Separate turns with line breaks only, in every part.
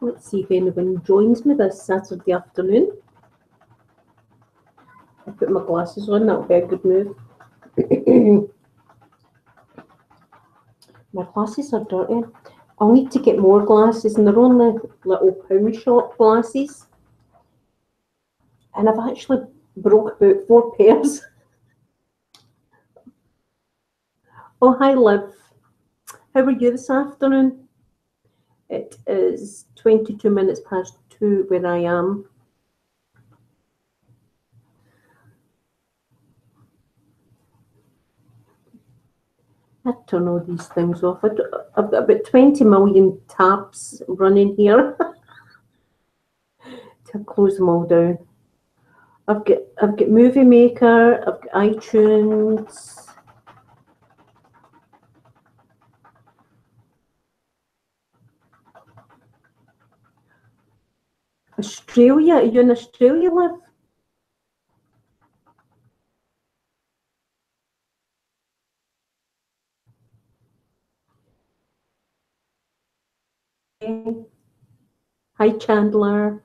Let's see if anyone joins me this Saturday afternoon. I put my glasses on, that'll be a good move. My glasses are dirty. I'll need to get more glasses, and they're only little pound shop glasses. And I've actually broke about 4 pairs. Oh, hi Liv. How are you this afternoon? It is 22 minutes past 2 where I am. I turn all these things off. I've got about 20 million tabs running here to close them all down. I've got Movie Maker, I've got iTunes. Australia, are you in Australia, Liv? Hi Chandler.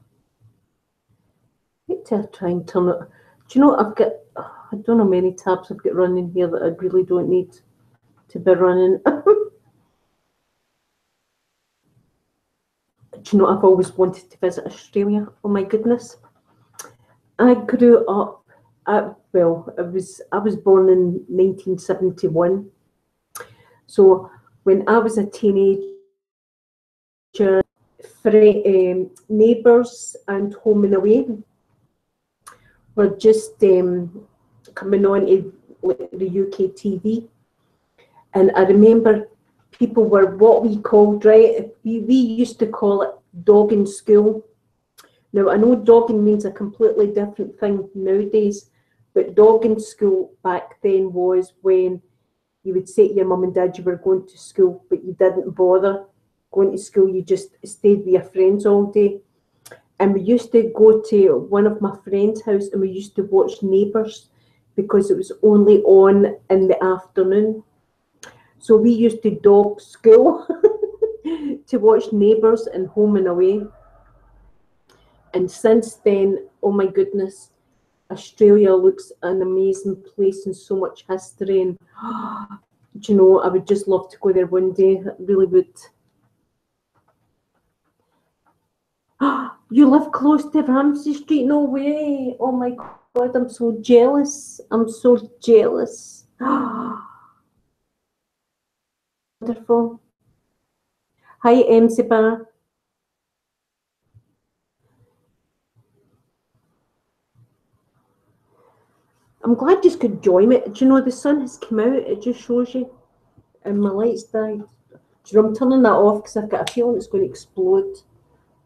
I need to try and turn it. Do you know I've got, I don't know how many tabs I've got running here that I really don't need to be running. Do you know I've always wanted to visit Australia? Oh my goodness. I grew up well, I was born in 1971. So when I was a teenager, Neighbours and Home and Away were just coming on to the UK TV. And I remember people were what we called, right, we used to call it dogging school. Now, I know dogging means a completely different thing nowadays, but dogging school back then was when you would say to your mum and dad you were going to school, but you didn't bother going to school, you just stayed with your friends all day. And we used to go to one of my friend's house and we used to watch Neighbours because it was only on in the afternoon. So we used to dog school to watch Neighbours and Home and Away. And since then, oh my goodness, Australia looks an amazing place and so much history. And do you know, I would just love to go there one day. I really would. You live close to Ramsay Street? No way. Oh my God, I'm so jealous. I'm so jealous. Wonderful. Hi, Emsiba. I'm glad you could join me. Do you know the sun has come out? It just shows you. And my lights died. Do you know, I'm turning that off because I've got a feeling it's going to explode.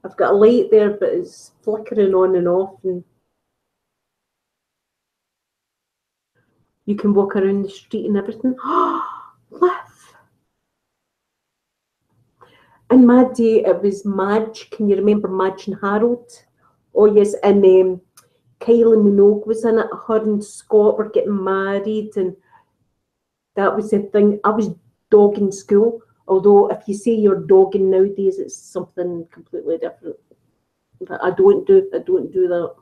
I've got a light there, but it's flickering on and off. And you can walk around the street and everything. Liv. In my day, it was Madge. Can you remember Madge and Harold? Oh, yes. And Kylie Minogue was in it. Her and Scott were getting married. And that was the thing. I was dogging school. Although, if you say you're dogging nowadays, it's something completely different. But I don't do that.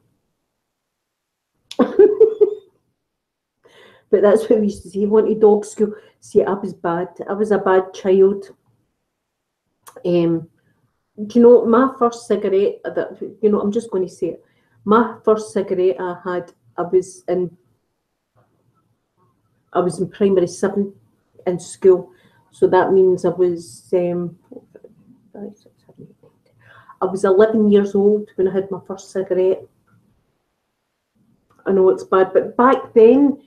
But that's what we used to say. You want to dog school? See, I was bad. I was a bad child. Do you know my first cigarette? That, you know, I'm just going to say it. My first cigarette I had, I was in primary 7 in school, so that means I was 11 years old when I had my first cigarette. I know it's bad, but back then,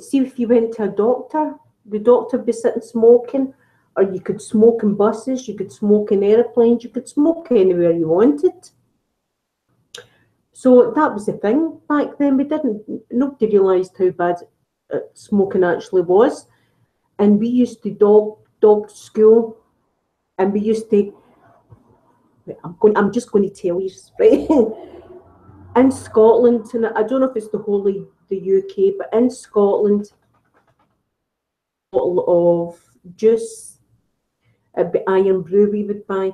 see if you went to a doctor, the doctor would be sitting smoking. Or you could smoke in buses, you could smoke in airplanes, you could smoke anywhere you wanted. So that was the thing. Back then, nobody realised how bad smoking actually was. And we used to dog school, and we used to, I'm just going to tell you, right? In Scotland, and I don't know if it's the whole of the UK, but in Scotland, a bottle of juice, Iron Brew we would buy,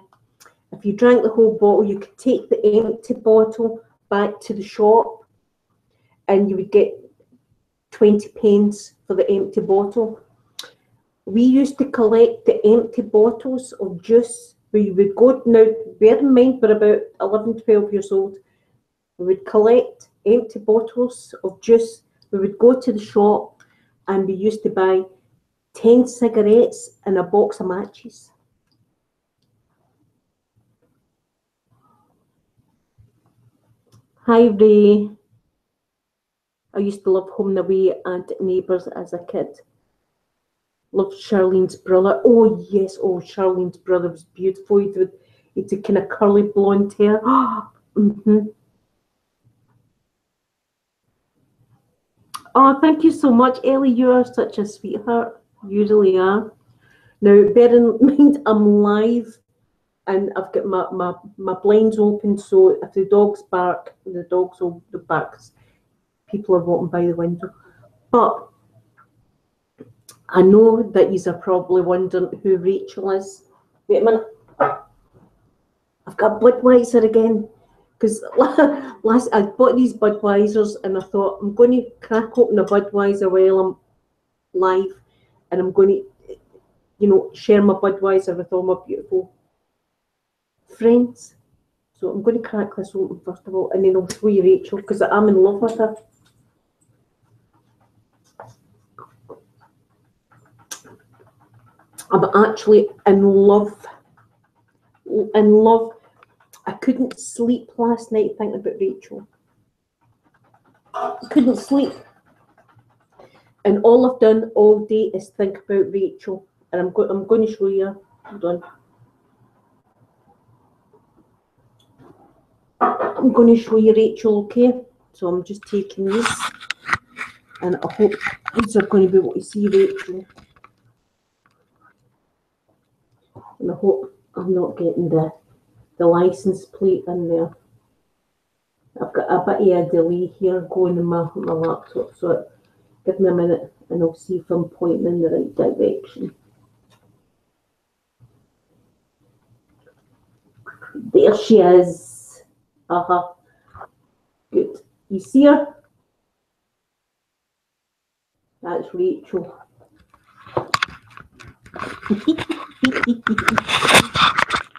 If you drank the whole bottle, you could take the empty bottle back to the shop and you would get 20 pence for the empty bottle. We used to collect the empty bottles of juice. We would go, now bear in mind we're about 11, 12 years old. We would collect empty bottles of juice. We would go to the shop and we used to buy 10 cigarettes and a box of matches. Hi Ray. I used to love Home and Away and Neighbours as a kid. Loved Charlene's brother. Oh yes, oh Charlene's brother was beautiful. He had kind of curly blonde hair. Oh, thank you so much, Ellie. You are such a sweetheart. You really are. Now, bear in mind, I'm live and I've got my blinds open, so if the dogs bark, the dogs will bark. People are walking by the window. But I know that you are probably wondering who Rachel is. Wait a minute. I've got Budweiser again. Because last I bought these Budweisers and I thought I'm going to crack open a Budweiser while I'm live, and I'm going to, you know, share my Budweiser with all my beautiful friends. So I'm going to crack this open first of all, and then I'll show you Rachel because I'm in love with her. I'm actually in love. In love. I couldn't sleep last night thinking about Rachel. I couldn't sleep. And all I've done all day is think about Rachel. And I'm going to show you. Hold on. I'm going to show you Rachel, okay? So I'm just taking these. And I hope you're going to be able to see Rachel. And I hope I'm not getting the license plate in there. I've got a bit of a delay here going in my laptop, so give me a minute and I'll see if I'm pointing in the right direction. There she is. Good. You see her? That's Rachel.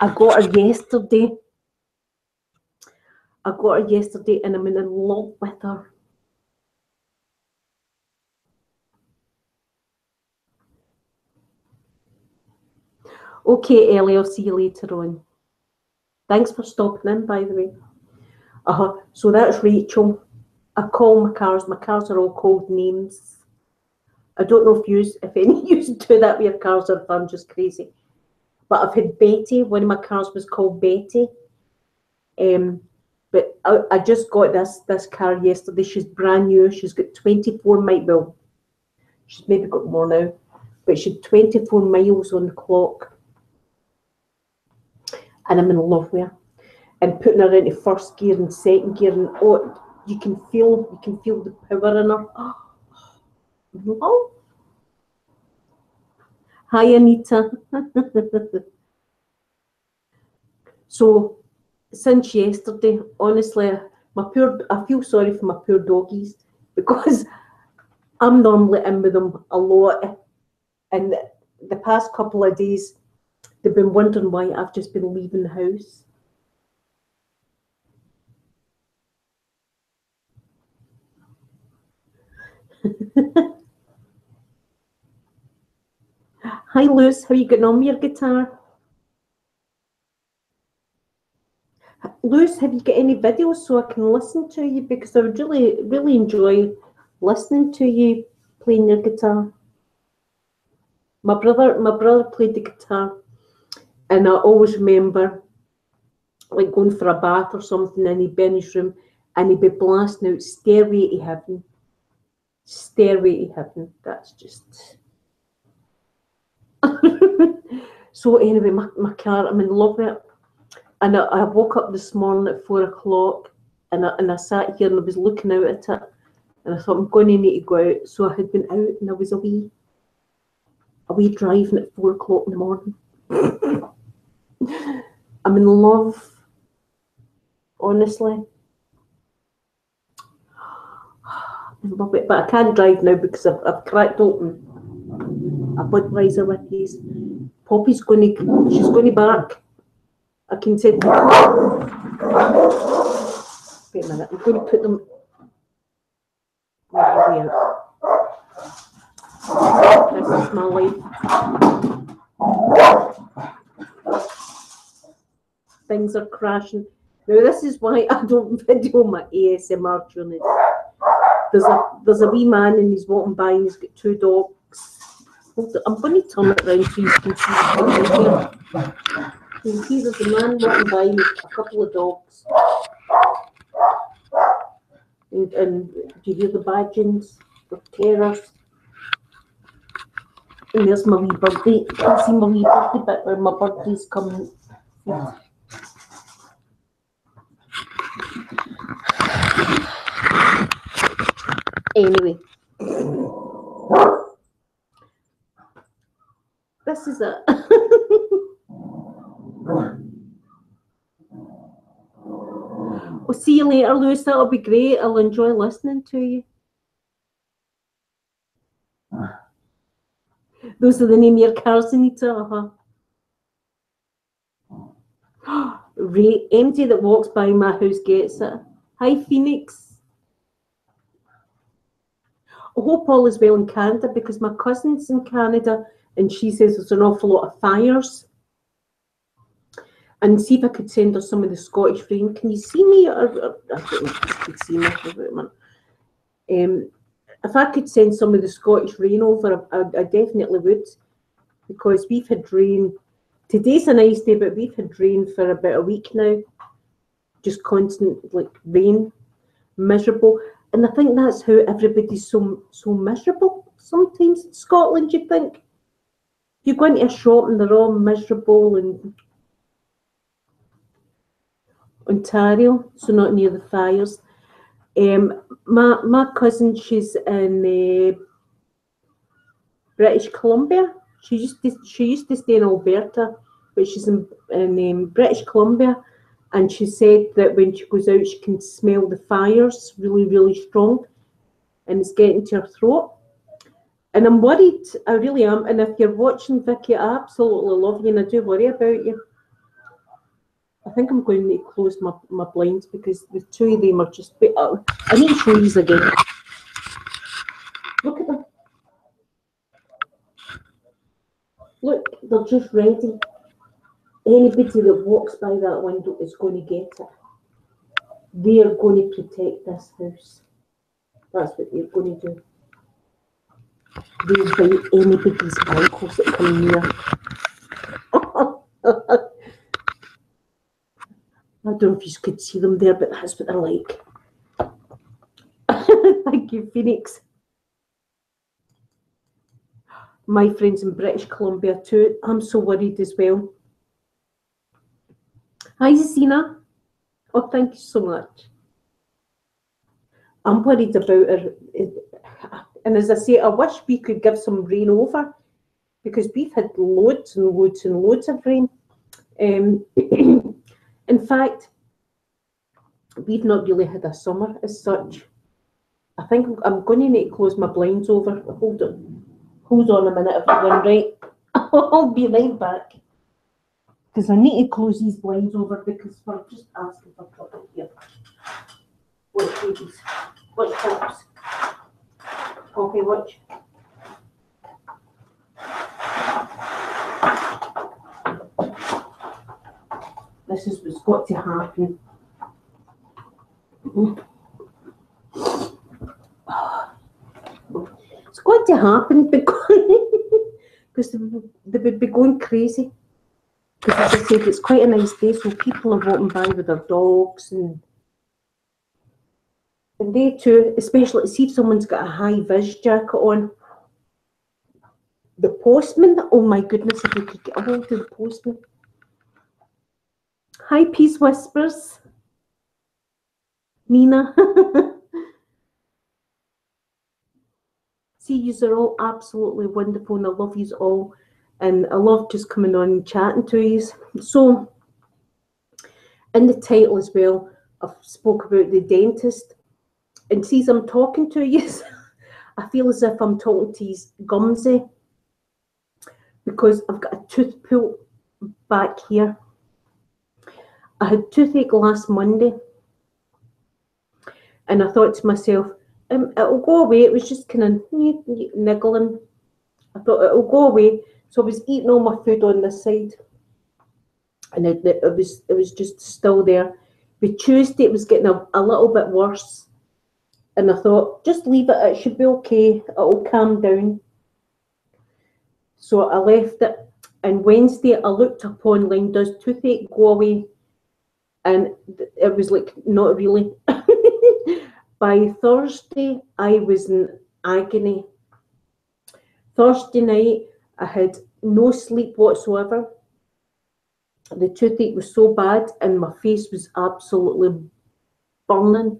I got her yesterday. And I'm in love with her. Okay, Ellie, I'll see you later on. Thanks for stopping in, by the way. So that's Rachel. I call my cars are all called names. I don't know if any of you do that with your cars or if I'm just crazy. But I've had Betty, one of my cars was called Betty. But I just got this car yesterday. She's brand new. She's got 24 miles. Well, she's maybe got more now, but she's 24 miles on the clock. And I'm in love with her. And putting her into first gear and second gear, and oh, you can feel the power in her. Oh. Hi, Anita. So since yesterday, honestly, I feel sorry for my poor doggies because I'm normally in with them a lot, and the past couple of days they've been wondering why I've just been leaving the house. Hi Luz, how are you getting on with your guitar? Luz, have you got any videos so I can listen to you? Because I would really enjoy listening to you playing your guitar. My brother played the guitar, and I always remember like going for a bath or something, and he'd be in his room and he'd be blasting out Stairway to Heaven. Stairway to Heaven. That's just so anyway, my car, I'm in love with it. And I woke up this morning at 4 o'clock and I sat here and I was looking out at it and I thought I'm going to need to go out. So I had been out and I was away driving at 4 o'clock in the morning. I'm in love, honestly. I love it, but I can't drive now because I've cracked open a Budweiser with these. Poppy's going to, she's going to bark. I can say, wait a minute, I'm going to put them right here. This is my life. Things are crashing. Now this is why I don't video my ASMR journey. There's a wee man and he's walking by and he's got two dogs. I'm going to turn it around so you can see it here. You can see there's a man walking by with a couple of dogs. And do you hear the badgings, the terrors? And there's my wee birdie. You can see my wee birdie bit where my birdie's coming. Anyway, this is it. We'll see you later, Lewis. That'll be great. I'll enjoy listening to you. Those are the name of your cars, Anita. Ray, empty that walks by my house gets it. Hi, Phoenix. I hope all is well in Canada because my cousin's in Canada and she says there's an awful lot of fires. And see if I could send her some of the Scottish rain. Can you see me? I don't know if you could see me for a minute. If I could send some of the Scottish rain over, I definitely would. Because we've had rain. Today's a nice day, but we've had rain for about a week now. Just constant like rain, miserable. And I think that's how everybody's so miserable sometimes in Scotland, you think. You go into a shop and they're all miserable and Ontario, so not near the fires. My cousin, she's in British Columbia. She used to stay in Alberta, but she's in British Columbia, and she said that when she goes out, she can smell the fires really, really strong, and it's getting to her throat. And I'm worried, I really am. And if you're watching, Vicky, I absolutely love you, and I do worry about you. I think I'm going to close my blinds because the two of them are just... I need to show these again. Look at them. Look, they're just ready. Anybody that walks by that window is going to get it. They are going to protect this house. That's what they're going to do. They'll bite anybody's ankles that come near. I don't know if you could see them there, but that's what they're like. Thank you, Phoenix. My friends in British Columbia too. I'm so worried as well. Hi, Zina. Oh, thank you so much. I'm worried about her. And as I say, I wish we could give some rain over because we've had loads and loads and loads of rain. In fact, we've not really had a summer as such. I think I'm going to need to close my blinds over. Hold on a minute, everyone, right? I'll be right back. Because I need to close these blinds over because we're just asking for trouble here. Watch, babies. Watch, folks. Okay, watch. This is what's got to happen. It's got to happen because they would be going crazy. Because as I said, it's quite a nice day, so people are walking by with their dogs and they too, especially see if someone's got a high-vis jacket on. The postman, oh my goodness, if we could get a hold of the postman. Hi, Peace Whispers. Nina. See, yous are all absolutely wonderful and I love yous all. And I love just coming on and chatting to yous. So, In the title as well, I've spoke about the dentist. And see, as I'm talking to you, I feel as if I'm talking to his Gumsy, because I've got a tooth pull back here. I had toothache last Monday, and I thought to myself, it'll go away. It was just kind of niggling. I thought it'll go away. So I was eating all my food on this side, and it was just still there. By Tuesday, it was getting a little bit worse, and I thought, just leave it. It should be okay. It'll calm down. So I left it. And Wednesday, I looked up online, does toothache go away? And it was like, not really. By Thursday, I was in agony. Thursday night, I had no sleep whatsoever. The toothache was so bad, and my face was absolutely burning.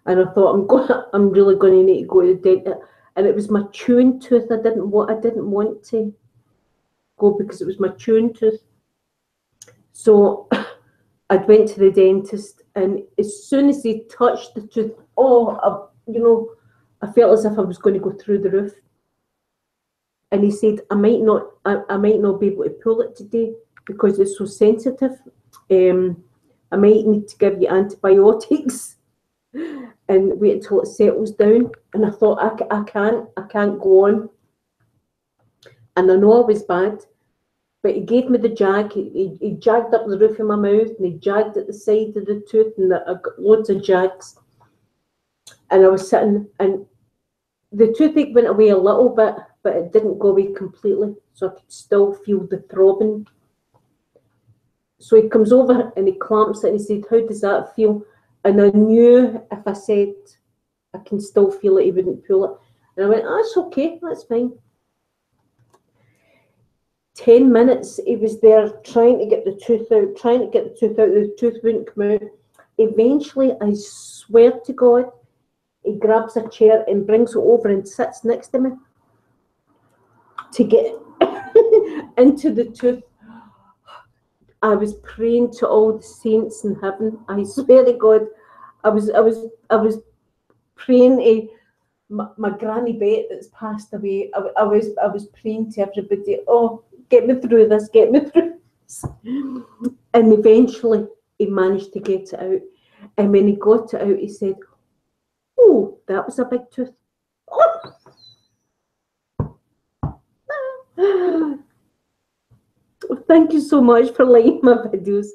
And I thought, I'm really going to need to go to the dentist. And it was my chewing tooth. I didn't want to go because it was my chewing tooth. So I went to the dentist, and as soon as he touched the tooth, I felt as if I was going to go through the roof. And he said, I might not be able to pull it today because it's so sensitive. I might need to give you antibiotics and wait until it settles down. And I thought, I can't go on. And I know I was bad, but he gave me the jag. He jagged up the roof of my mouth, and he jagged at the side of the tooth, and I got loads of jags. And I was sitting, and the toothache went away a little bit, but it didn't go away completely, so I could still feel the throbbing. So he comes over and he clamps it, and he said, how does that feel? And I knew if I said I can still feel it, he wouldn't pull it. And I went, that's okay, that's fine. 10 minutes he was there trying to get the tooth out, the tooth wouldn't come out. Eventually, I swear to God, he grabs a chair and brings it over and sits next to me to get into the tooth. I was praying to all the saints in heaven. I swear to God, I was praying to my granny Bet that's passed away. I was praying to everybody, oh, get me through this, get me through this. And eventually he managed to get it out. And when he got it out, he said, oh, that was a big tooth. Oh. Thank you so much for liking my videos.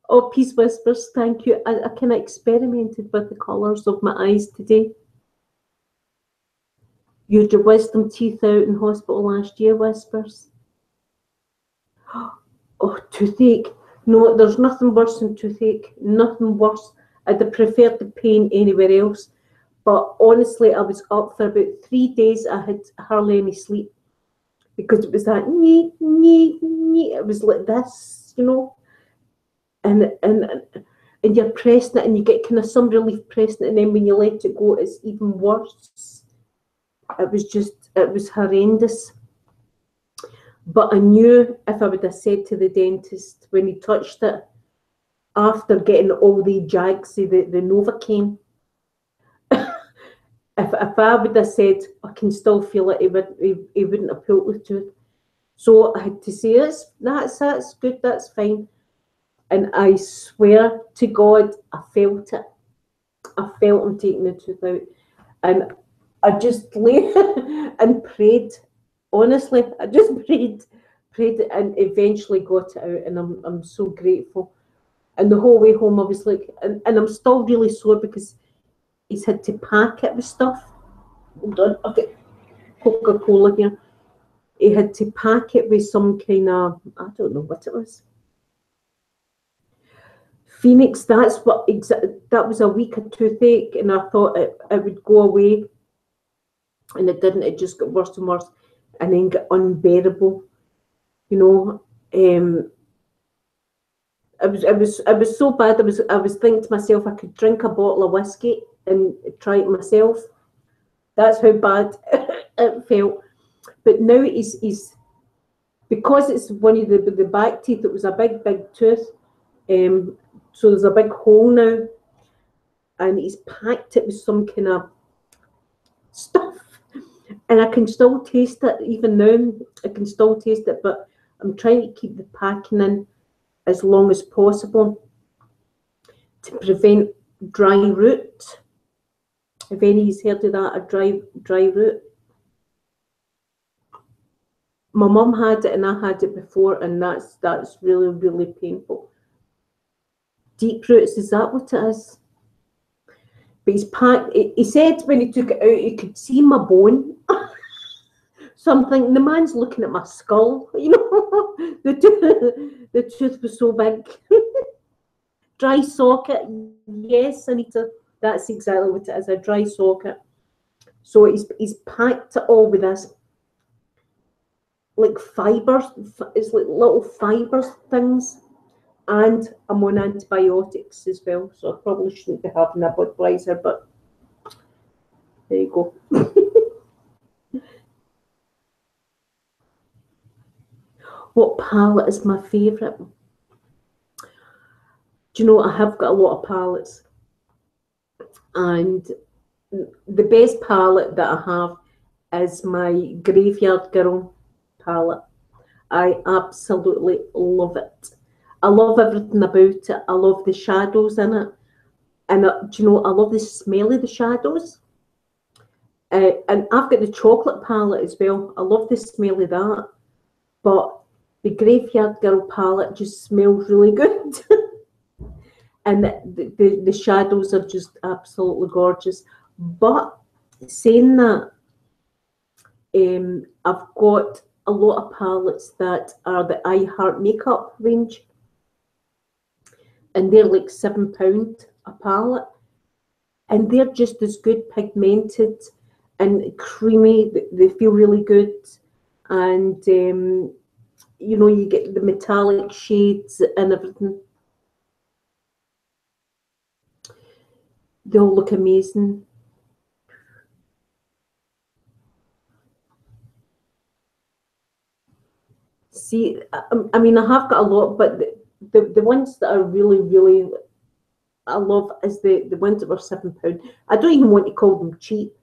Oh, Peace Whispers, thank you. I kind of experimented with the colours of my eyes today. You had your wisdom teeth out in hospital last year, Whispers. Oh, toothache. No, there's nothing worse than toothache. Nothing worse. I'd have preferred the pain anywhere else. But honestly, I was up for about 3 days. I had hardly any sleep because it was that it was like this, you know. And you're pressing it, and you get kind of some relief pressing it, and then when you let it go, it's even worse. It was horrendous. But I knew if I would have said to the dentist when he touched it, after getting all the jags, the Novocaine, if I would have said I can still feel it, he wouldn't have pulled the tooth. So I had to say, that's good, that's fine. And I swear to God, I felt it. I felt him taking the tooth out. And I just lay and prayed. Honestly, I just prayed and eventually got it out. And I'm so grateful. And the whole way home, I was like, and I'm still really sore because he's had to pack it with stuff. Hold on, I've got Coca-Cola here. He had to pack it with some kind of, I don't know what it was. Phoenix, that was a week of toothache, and I thought it would go away, and it didn't. It just got worse and worse, and then got unbearable. You know, it was so bad. I was thinking to myself, I could drink a bottle of whiskey and try it myself. That's how bad it felt. But now he's because it's one of the back teeth. It was a big tooth. So there's a big hole now, and he's packed it with some kind of stuff, and I can still taste it even now. I can still taste it, but I'm trying to keep the packing in as long as possible to prevent dry root. If anybody's heard of that, a dry root. My mum had it and I had it before, and that's really, really painful. Deep roots, is that what it is? But he's packed. He said when he took it out, he could see my bone. So I'm thinking, the man's looking at my skull, you know. The tooth was so big. Dry socket, yes, Anita, that's exactly what it is, a dry socket. So he's packed it all with this, like fibres, it's like little fibres things, and I'm on antibiotics as well, so I probably shouldn't be having a Budweiser, but there you go. What palette is my favourite? Do you know, I have got a lot of palettes, and the best palette that I have is my Graveyard Girl palette. I absolutely love it. I love everything about it. I love the shadows in it. And do you know, I love the smell of the shadows. And I've got the chocolate palette as well. I love the smell of that. But the Graveyard Girl palette just smells really good. And the shadows are just absolutely gorgeous. But saying that, I've got a lot of palettes that are the I Heart Makeup range, and they're like £7 a palette, and they're just as good, pigmented and creamy. They feel really good, and you know, you get the metallic shades and everything. They all look amazing. See, I mean, I have got a lot, but the ones that are really, really I love is the ones that were £7. I don't even want to call them cheap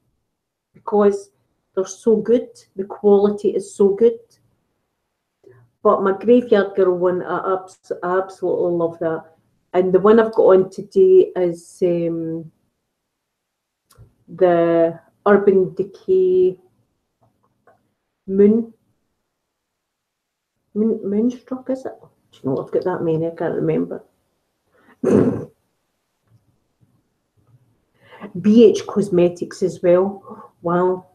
because they're so good. The quality is so good. But my Graveyard Girl one, I absolutely love that. And the one I've got on today is the Urban Decay Moonstruck, is it? Do you know, I've got that many, I can't remember. BH Cosmetics as well. Wow.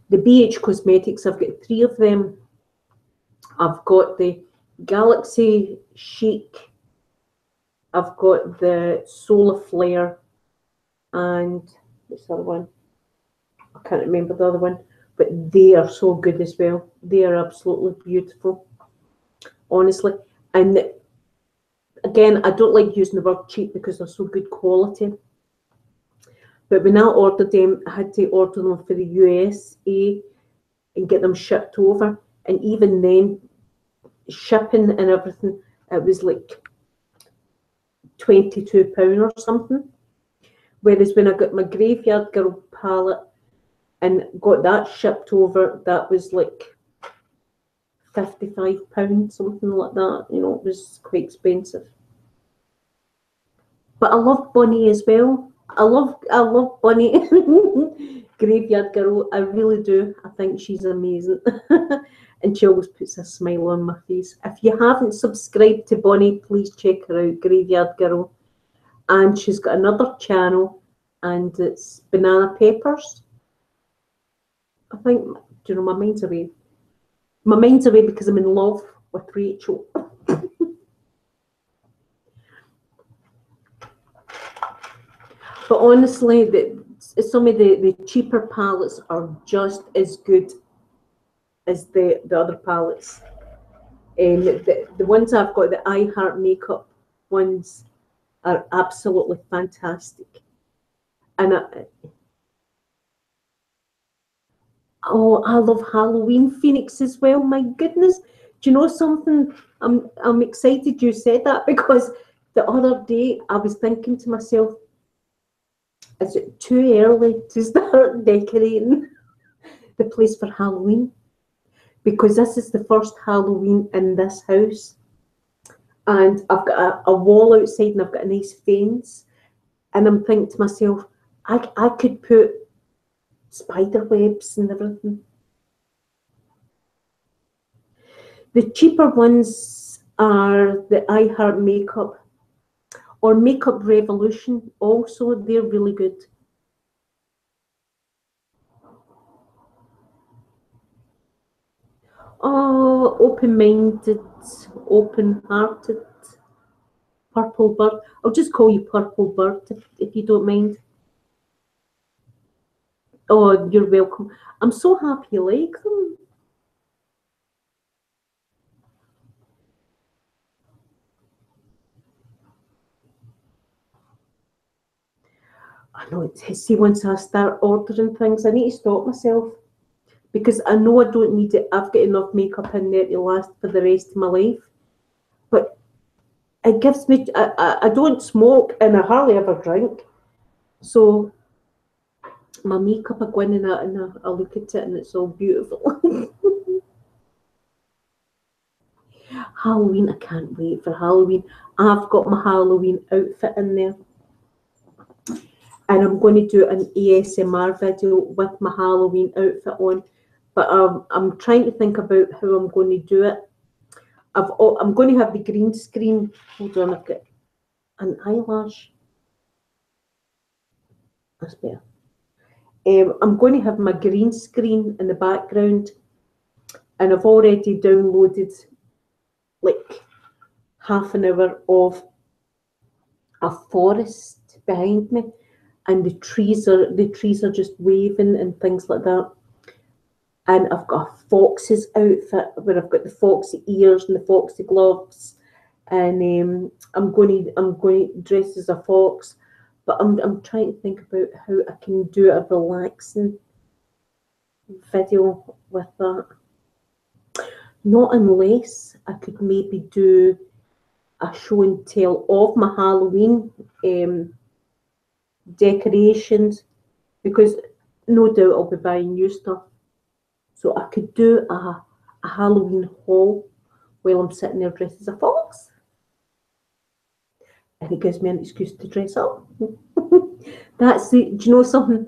The BH Cosmetics, I've got 3 of them. I've got the Galaxy Chic, I've got the Solar Flare, and what's the other one? I can't remember the other one, but they are so good as well. They are absolutely beautiful, honestly. And again, I don't like using the word cheap because they're so good quality. But when I ordered them, I had to order them for the USA and get them shipped over. And even then, shipping and everything, it was like £22 or something. Whereas when I got my Graveyard Girl palette and got that shipped over, that was like £55, something like that. You know, it was quite expensive. But I love Bunny as well. I love Bunny. Graveyard Girl, I really do. I think she's amazing. And she always puts a smile on my face. If you haven't subscribed to Bunny, please check her out, Graveyard Girl. And she's got another channel, and it's Banana Peppers. I think, do you know, my mind's away. My mind's away because I'm in love with Rachel. But honestly, some of the cheaper palettes are just as good as the other palettes. And the ones I've got, the I Heart Makeup ones, are absolutely fantastic. And oh, I love Halloween Phoenix as well. My goodness, Do you know something? I'm excited you said that, because the other day I was thinking to myself, is it too early to start decorating the place for Halloween? Because this is the first Halloween in this house, and I've got a wall outside, and I've got a nice fence, and I'm thinking to myself, I could put spider webs and everything. The cheaper ones are the I Heart Makeup or Makeup Revolution. Also, they're really good. Oh, open-minded, open-hearted, Purple Bird. I'll just call you Purple Bird if you don't mind. Oh, you're welcome. I'm so happy you like them. I know it's, see, once I start ordering things, I need to stop myself, because I know I don't need it. I've got enough makeup in there to last for the rest of my life. But it gives me, I don't smoke and I hardly ever drink. So my makeup, I go in and I look at it and it's all beautiful. Halloween, I can't wait for Halloween. I've got my Halloween outfit in there. And I'm going to do an ASMR video with my Halloween outfit on. But I'm trying to think about how I'm going to do it. I'm going to have the green screen. Hold on, I've got an eyelash. That's better. I'm going to have my green screen in the background, and I've already downloaded like half an hour of a forest behind me, and the trees are just waving and things like that. And I've got a fox's outfit where I've got the foxy ears and the foxy gloves, and I'm going to dress as a fox. But I'm trying to think about how I can do a relaxing video with that. Not unless I could maybe do a show and tell of my Halloween decorations, because no doubt I'll be buying new stuff. So I could do a Halloween haul while I'm sitting there dressed as a fox. And it gives me an excuse to dress up. Do you know something?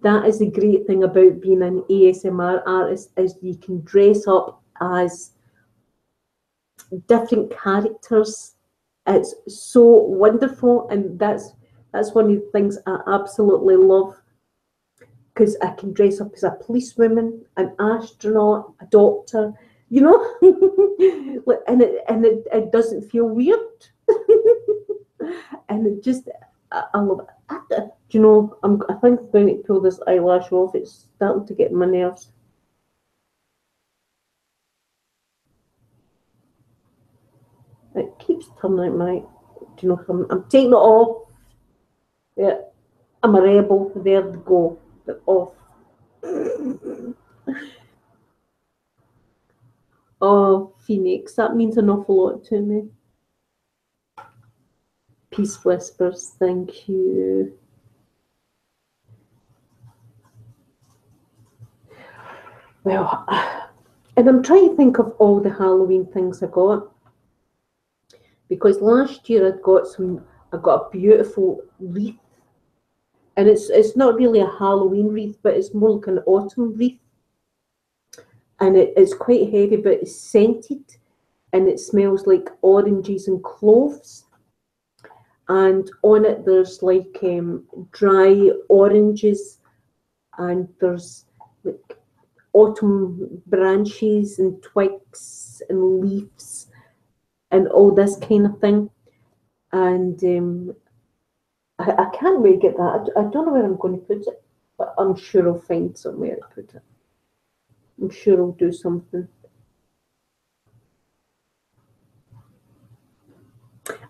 That is the great thing about being an ASMR artist, is you can dress up as different characters. It's so wonderful, and that's one of the things I absolutely love, because I can dress up as a policewoman, an astronaut, a doctor, you know, and it doesn't feel weird, and it just I love it. Do you know, I think I'm going to pull this eyelash off. It's starting to get on my nerves. It keeps turning out my. Do you know? I'm taking it off. Yeah, I'm a rebel. There to go. They're off. Oh, Phoenix, that means an awful lot to me. Peace Whispers, thank you. Well, and I'm trying to think of all the Halloween things I got, because last year I got a beautiful wreath, and it's not really a Halloween wreath, but it's more like an autumn wreath, and it's quite heavy, but it's scented, and it smells like oranges and cloves, and on it there's like dry oranges, and there's like autumn branches and twigs and leaves and all this kind of thing. And I can't really get that. I don't know where I'm going to put it, but I'm sure I'll find somewhere to put it. I'm sure I'll do something.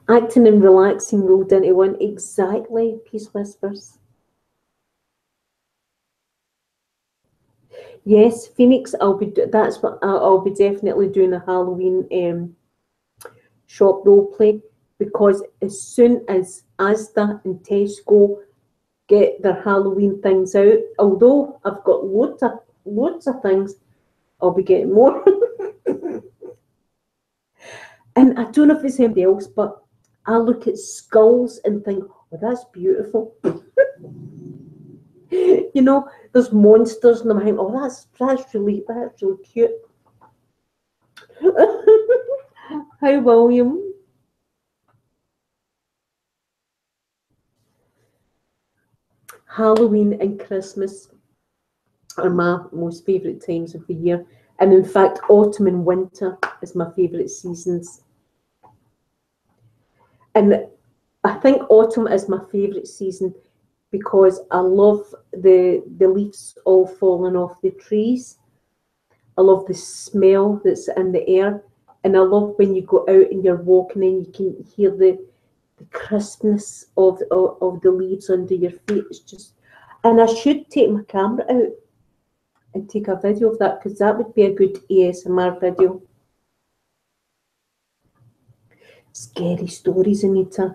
Acting and relaxing rolled into one. Exactly, Peace Whispers. Yes, Phoenix. That's what I'll be definitely doing a Halloween shop role play, because as soon as Asda and Tesco get their Halloween things out, although I've got loads of things, I'll be getting more. And I don't know if it's anybody else, but I look at skulls and think, oh, that's beautiful. You know, there's monsters, and I'm like, oh, that's really cute. Hi, William. Halloween and Christmas are my most favourite times of the year. And in fact, autumn and winter is my favourite seasons. And I think autumn is my favourite season because I love the leaves all falling off the trees. I love the smell that's in the air. And I love when you go out and you're walking and you can hear the crispness of the leaves under your feet. It's just, and I should take my camera out and take a video of that, because that would be a good ASMR video. Scary stories, Anita.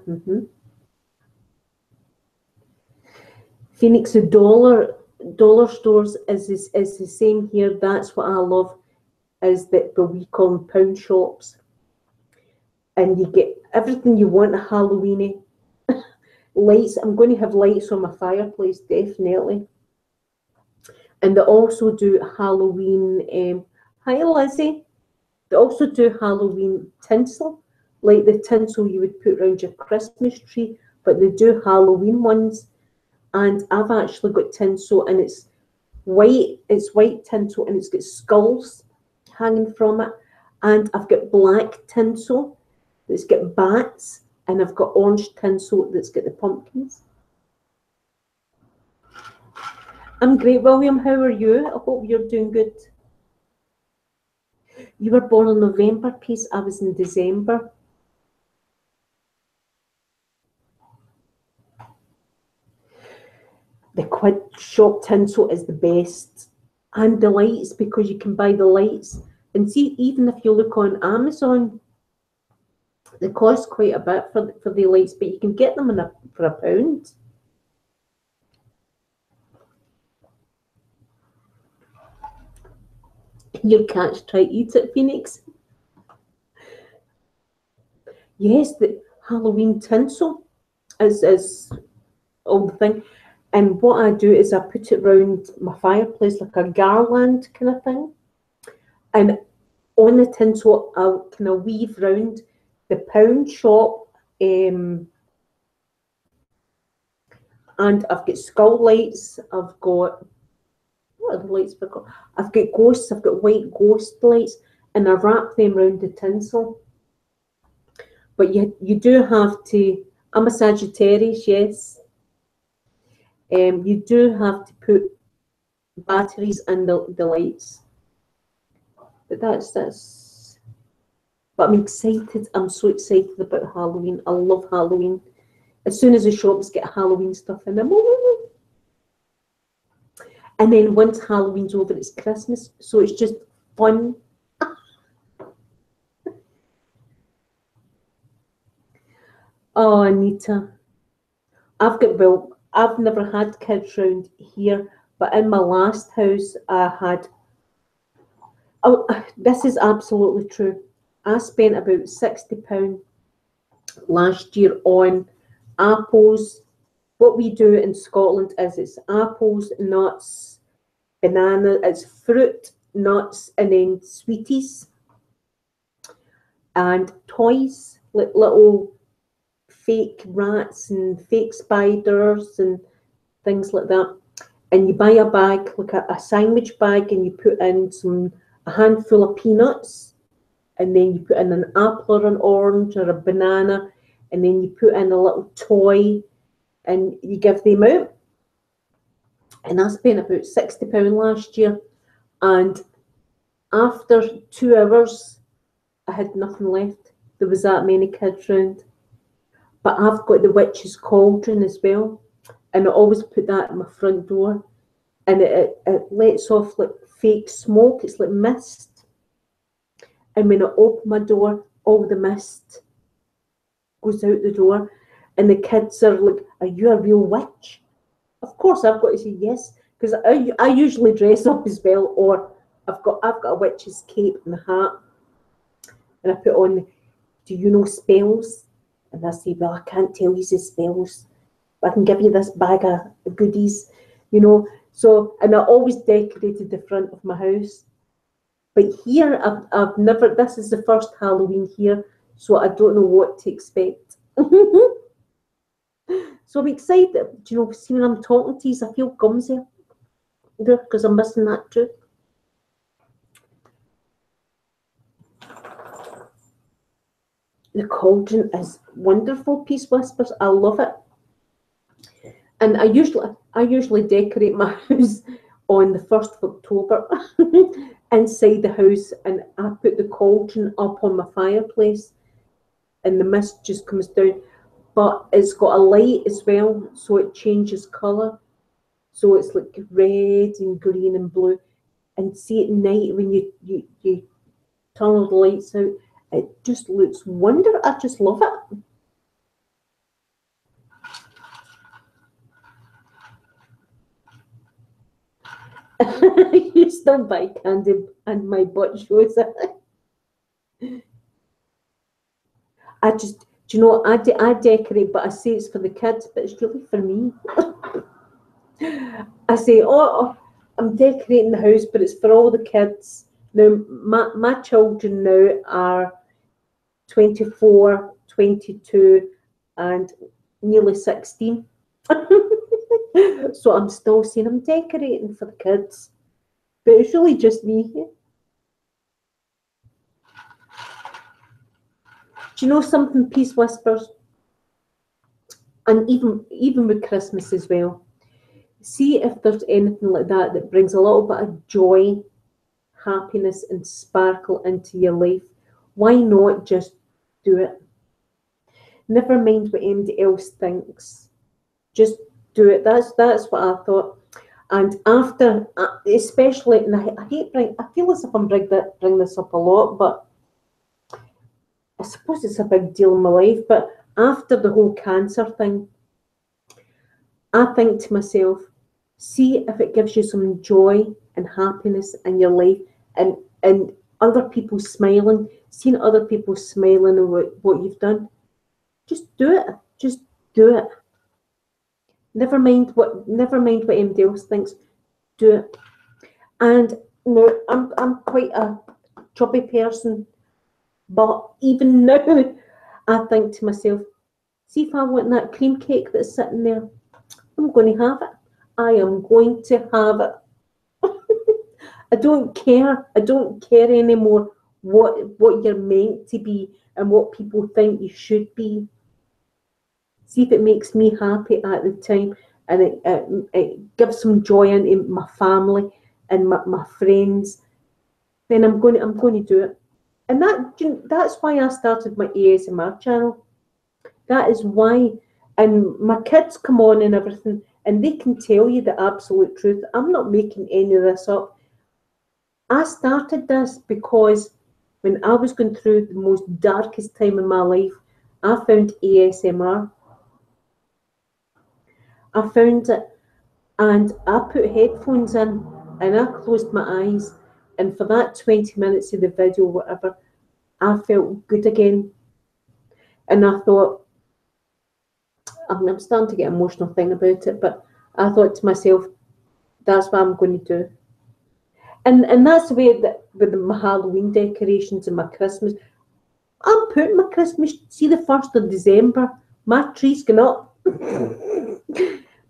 Phoenix, the dollar stores is the same here. That's what I love, is that we call them pound shops, and you get everything you want at Halloweeny. Lights. I'm going to have lights on my fireplace, definitely. And they also do Halloween. Hi, Lizzie. They also do Halloween tinsel, like the tinsel you would put around your Christmas tree, but they do Halloween ones. And I've actually got tinsel, and it's white tinsel, and it's got skulls hanging from it. And I've got black tinsel that's got bats, and I've got orange tinsel that's got the pumpkins. I'm great, William. How are you? I hope you're doing good. You were born in November, Peace. I was in December. The quid shop tinsel is the best. And the lights, because you can buy the lights. And see, even if you look on Amazon, they cost quite a bit for the lights, but you can get them for £1. Your cat's try to eat it, Phoenix. Yes, the Halloween tinsel is all the thing. And what I do is I put it round my fireplace like a garland kind of thing. And on the tinsel, I'll kind of weave round the pound shop. And I've got skull lights. I've got, what are the lights I've got? I've got ghosts. I've got white ghost lights. And I wrap them round the tinsel. But you do have to, I'm a Sagittarius, yes. You do have to put batteries in the lights. But that's. But I'm excited. I'm so excited about Halloween. I love Halloween. As soon as the shops get Halloween stuff in them, and then once Halloween's over, it's Christmas. So it's just fun. Oh, Anita. I've never had kids round here, but in my last house, I had. Oh, this is absolutely true. I spent about £60 last year on apples. What we do in Scotland is it's apples, nuts, banana, it's fruit, nuts, and then sweeties and toys, like little fake rats and fake spiders and things like that. And you buy a bag, like a sandwich bag, and you put in a handful of peanuts, and then you put in an apple or an orange or a banana, and then you put in a little toy, and you give them out. And I spent about £60 last year, and after 2 hours, I had nothing left. There was that many kids round. But I've got the witch's cauldron as well, and I always put that at my front door, and it lets off like fake smoke, it's like mist. And when I open my door, all the mist goes out the door. And the kids are like, are you a real witch? Of course, I've got to say yes, because I usually dress up as well, or I've got a witch's cape and a hat, and I put on, do you know spells? And I say, well, I can't tell you the spells, but I can give you this bag of goodies, you know. So, and I always decorated the front of my house. But here, I've never, this is the first Halloween here, so I don't know what to expect. So I'm excited. Do you know, see when I'm talking to you, I feel gumsy because I'm missing that too. The cauldron is wonderful, Peace Whispers. I love it. And I usually decorate my house on the 1st of October inside the house, and I put the cauldron up on my fireplace and the mist just comes down. But it's got a light as well, so it changes colour. So it's like red and green and blue. And see at night when you turn all the lights out, it just looks wonderful. I just love it. You still buy candy and my butt shows it. Do you know, I decorate, but I say it's for the kids, but it's really for me. I say, oh, I'm decorating the house, but it's for all the kids. Now, my children now are 24, 22, and nearly 16. So I'm still saying I'm decorating for the kids, but it's really just me. Do you know something, Peace Whispers? And even with Christmas as well. See if there's anything like that that brings a little bit of joy, happiness, and sparkle into your life. Why not just do it? Never mind what anybody else thinks. Just do it. That's what I thought. And after, especially, and I feel as if I'm bring this up a lot, but I suppose it's a big deal in my life. But after the whole cancer thing, I think to myself, see if it gives you some joy and happiness in your life, and other people smiling, seeing other people smiling at what you've done. Just do it. Just do it. Never mind what anybody else thinks. Do it. And no, I'm quite a chubby person, but even now, I think to myself, see if I want that cream cake that's sitting there, I'm going to have it. I am going to have it. I don't care. I don't care anymore what you're meant to be and what people think you should be. See if it makes me happy at the time, and it gives some joy into my family and my friends. Then I'm going to do it. And that's why I started my ASMR channel. That is why. And my kids come on and everything, and they can tell you the absolute truth. I'm not making any of this up. I started this because when I was going through the most darkest time in my life, I found ASMR. I found it, and I put headphones in and I closed my eyes, and for that 20 minutes of the video, whatever, I felt good again. And I thought, I'm starting to get emotional thing about it, but I thought to myself, that's what I'm going to do. And that's the way that with my Halloween decorations and my Christmas, I'm putting my Christmas, see the 1st of December, my tree's going up.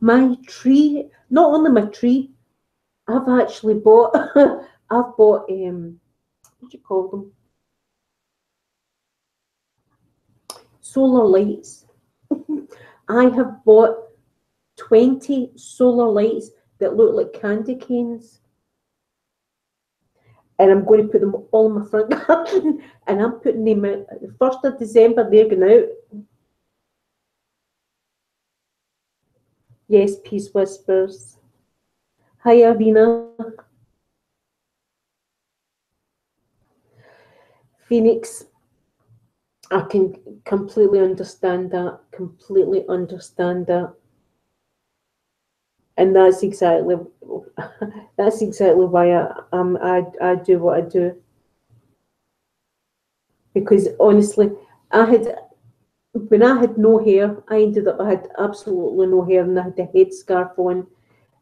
My tree, not only my tree, I've actually bought, what do you call them? Solar lights. I have bought 20 solar lights that look like candy canes. And I'm going to put them all in my front garden. And I'm putting them out. The 1st of December, they're going out. Yes, Peace Whispers. Hi, Arena. Phoenix, I can completely understand that. Completely understand that. And that's exactly why I do what I do. Because honestly, I had when I had no hair, I ended up I had absolutely no hair and I had a headscarf on,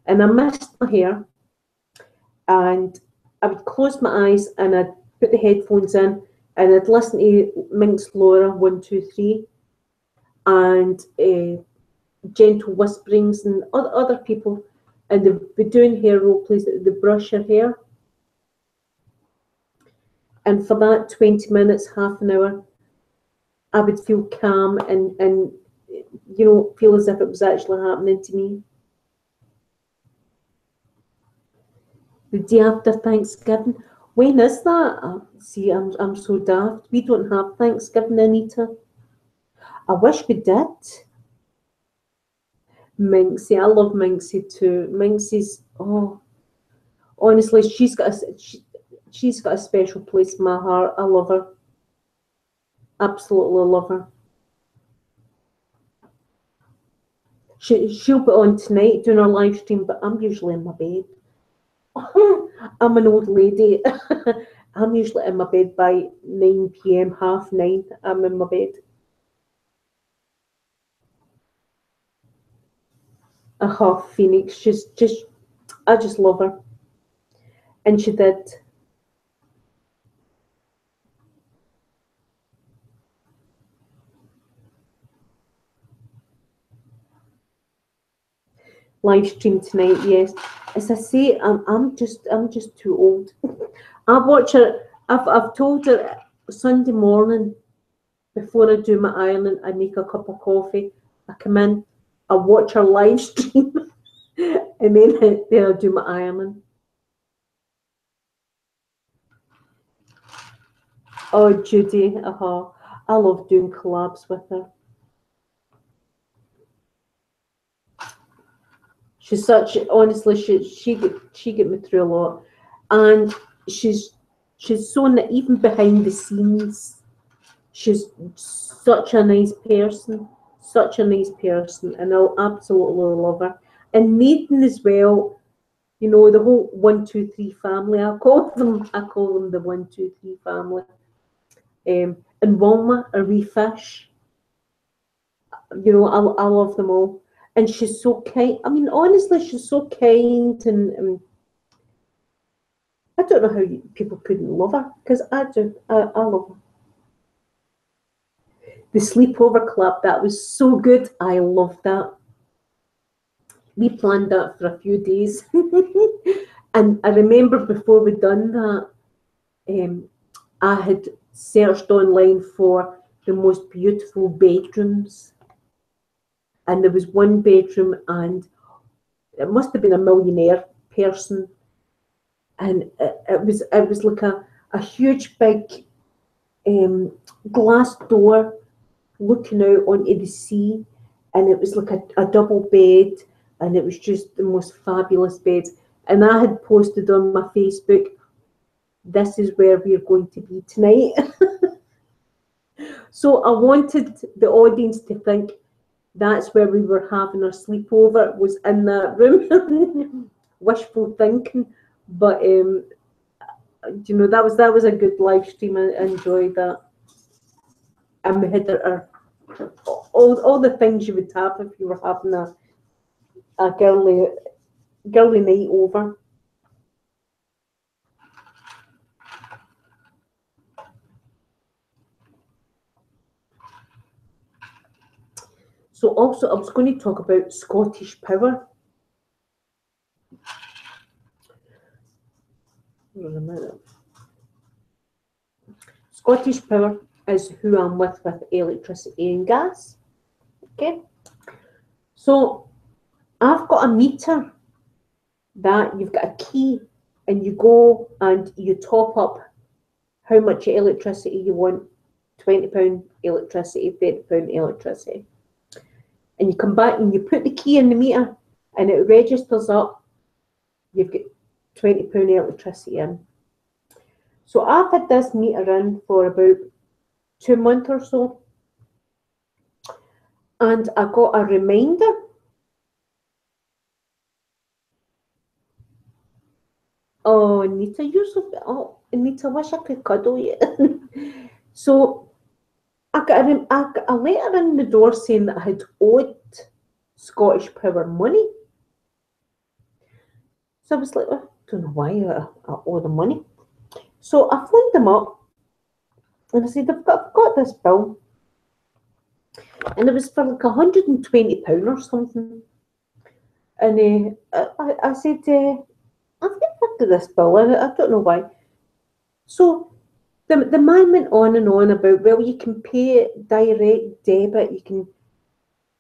and I missed my hair, and I would close my eyes and I'd put the headphones in and I'd listen to Minx Laura 123 and gentle whisperings and other people, and they'd be doing hair role plays. They brush your hair, and for that 20 minutes, half an hour, I would feel calm and feel as if it was actually happening to me. The day after Thanksgiving, when is that? See, I'm so daft. We don't have Thanksgiving, Anita. I wish we did. Minxie, I love Minxie too. Minxie's honestly, she's got a special place in my heart. I love her. Absolutely love her. She'll be on tonight doing her live stream, but I'm usually in my bed. I'm an old lady. I'm usually in my bed by 9 p.m., 9:30. I'm in my bed. Phoenix. I just love her. And she did. Live stream tonight, yes. As I say, I'm just too old. I watch her. I've told her Sunday morning before I do my ironing, I make a cup of coffee. I come in, I watch her live stream, and then I do my ironing. Oh, Judy, I love doing collabs with her. She's honestly, she get me through a lot, and she's so even behind the scenes. She's such a nice person, and I'll absolutely love her. And Nathan as well. The whole 123 family. I call them the 123 family. And Wilma, a wee fish. I love them all. And she's so kind. I mean, honestly, she's so kind, and I don't know how people couldn't love her, because I do. I love her. The sleepover club, that was so good. I loved that. We planned that for a few days. And I remember before we'd done that, I had searched online for the most beautiful bedrooms. And there was one bedroom, and it must have been a millionaire person. And it was like a huge big glass door looking out onto the sea, and it was like a double bed, and it was just the most fabulous bed. And I had posted on my Facebook, this is where we're going to be tonight. So I wanted the audience to think that's where we were having our sleepover, was in that room. Wishful thinking, but that was a good live stream. I enjoyed that. And we had all the things you would have if you were having a girly night over. So also, I was going to talk about Scottish Power. Scottish Power is who I'm with electricity and gas. Okay. So I've got a meter that you've got a key, and you go and you top up how much electricity you want. £20 electricity, £30 electricity. And you come back and you put the key in the meter, and it registers up. You've got £20 electricity in. So I've had this meter in for about 2 months or so, and I got a reminder. Oh, Anita, you're so. Oh, Anita, wish I could cuddle you. So I got a letter in the door saying that I had owed Scottish Power money. So I was like, I don't know why I owe the money. So I phoned them up and I said, I've got this bill. And it was for like £120 or something. And I said, I've got this bill and I don't know why. So the man went on and on about, well, you can pay it direct debit,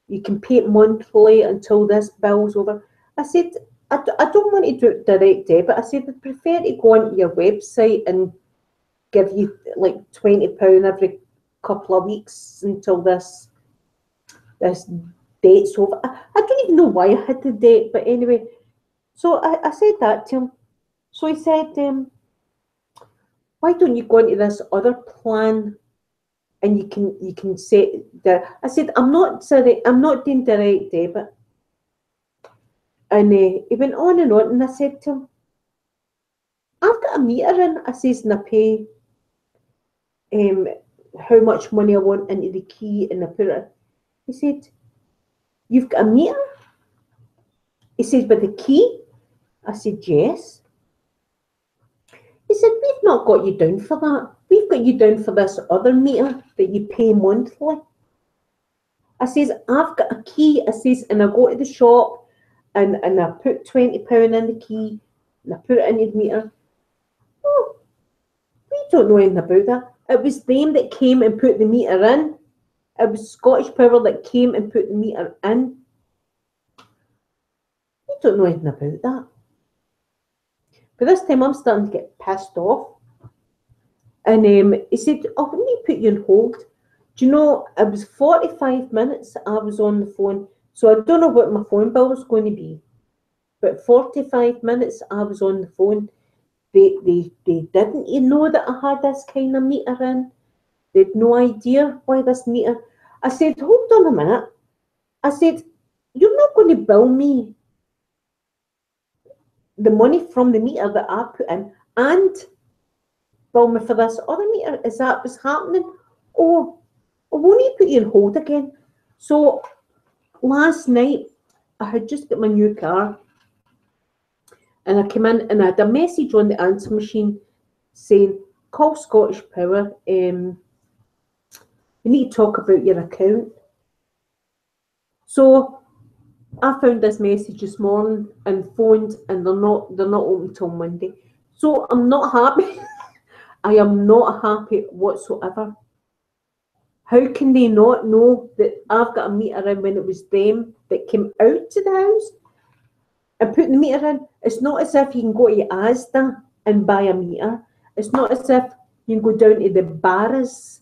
you can pay it monthly until this bill's over. I said, I don't want to do it direct debit. I said, I'd prefer to go onto your website and give you like £20 every couple of weeks until this date's over. I don't even know why I had the date, but anyway. So I said that to him. So he said, why don't you go into this other plan and you can set the. I said, I'm not doing direct debit. And he went on, and I said to him, I've got a meter in. I says, and I pay how much money I want into the key, and I put it. He said, you've got a meter? He said, with the key? I said, yes. He said, we've not got you down for that. We've got you down for this other meter that you pay monthly. I says, I've got a key. I says, and I go to the shop and I put £20 in the key and I put it in the meter. Oh, we don't know anything about that. It was them that came and put the meter in. It was Scottish Power that came and put the meter in. We don't know anything about that. But this time I'm starting to get pissed off. And he said, oh, let me put you on hold. Do you know, it was 45 minutes I was on the phone. So I don't know what my phone bill was going to be. But 45 minutes I was on the phone. They didn't know that I had this kind of meter in. They had no idea why this meter. I said, hold on a minute. I said, you're not going to bill me the money from the meter that I put in and bill me for this other meter. Is that what's happening? Oh, I won't put you on hold again. So last night I had just got my new car and I came in and I had a message on the answer machine saying, call Scottish Power, we need to talk about your account. So I found this message this morning and phoned, and they're not open till Monday. So I'm not happy. I am not happy whatsoever. How can they not know that I've got a meter in when it was them that came out to the house and put the meter in? It's not as if you can go to Asda and buy a meter. It's not as if you can go down to the Barras.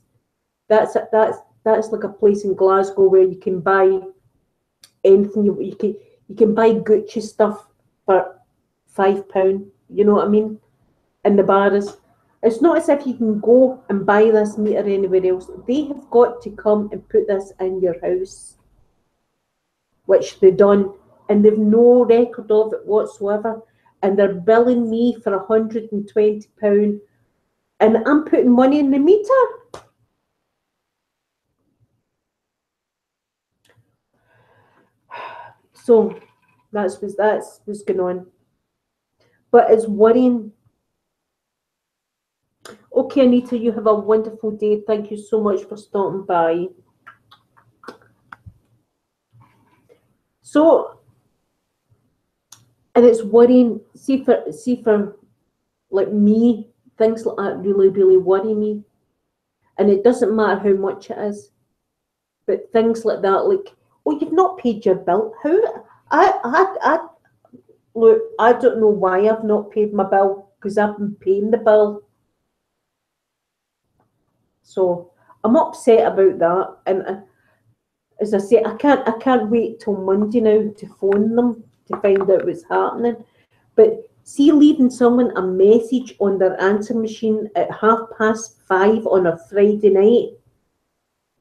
That's like a place in Glasgow where you can buy anything you can buy Gucci stuff for £5. You know what I mean? In the Barras. It's not as if you can go and buy this meter anywhere else. They have got to come and put this in your house, which they've done, and they've no record of it whatsoever. And they're billing me for £120, and I'm putting money in the meter. So that's what's going on. But it's worrying. Okay, Anita, you have a wonderful day. Thank you so much for stopping by. So, and it's worrying. See for like me, things like that really, really worry me. And it doesn't matter how much it is, but things like that, like, oh, you've not paid your bill. How? Look, I don't know why I've not paid my bill, because I've been paying the bill. So I'm upset about that, and as I say, I can't wait till Monday now to phone them to find out what's happening. But See, leaving someone a message on their answer machine at 5:30 on a Friday night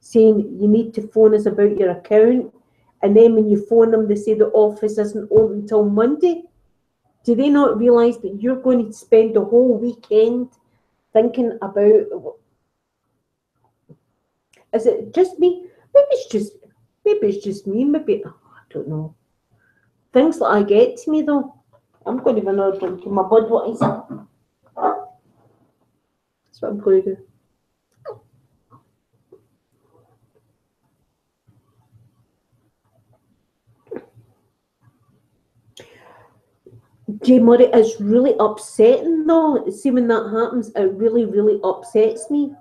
saying you need to phone us about your account, and then when you phone them, they say the office isn't open until Monday. Do they not realise that you're going to spend the whole weekend thinking about, is it just me? Maybe it's just me. Maybe, I don't know. Things that I get to me though. I'm going to have another drink of my Budweiser. That's what I'm going to do. Jay Murray, it's really upsetting though. See, when that happens, it really, really upsets me.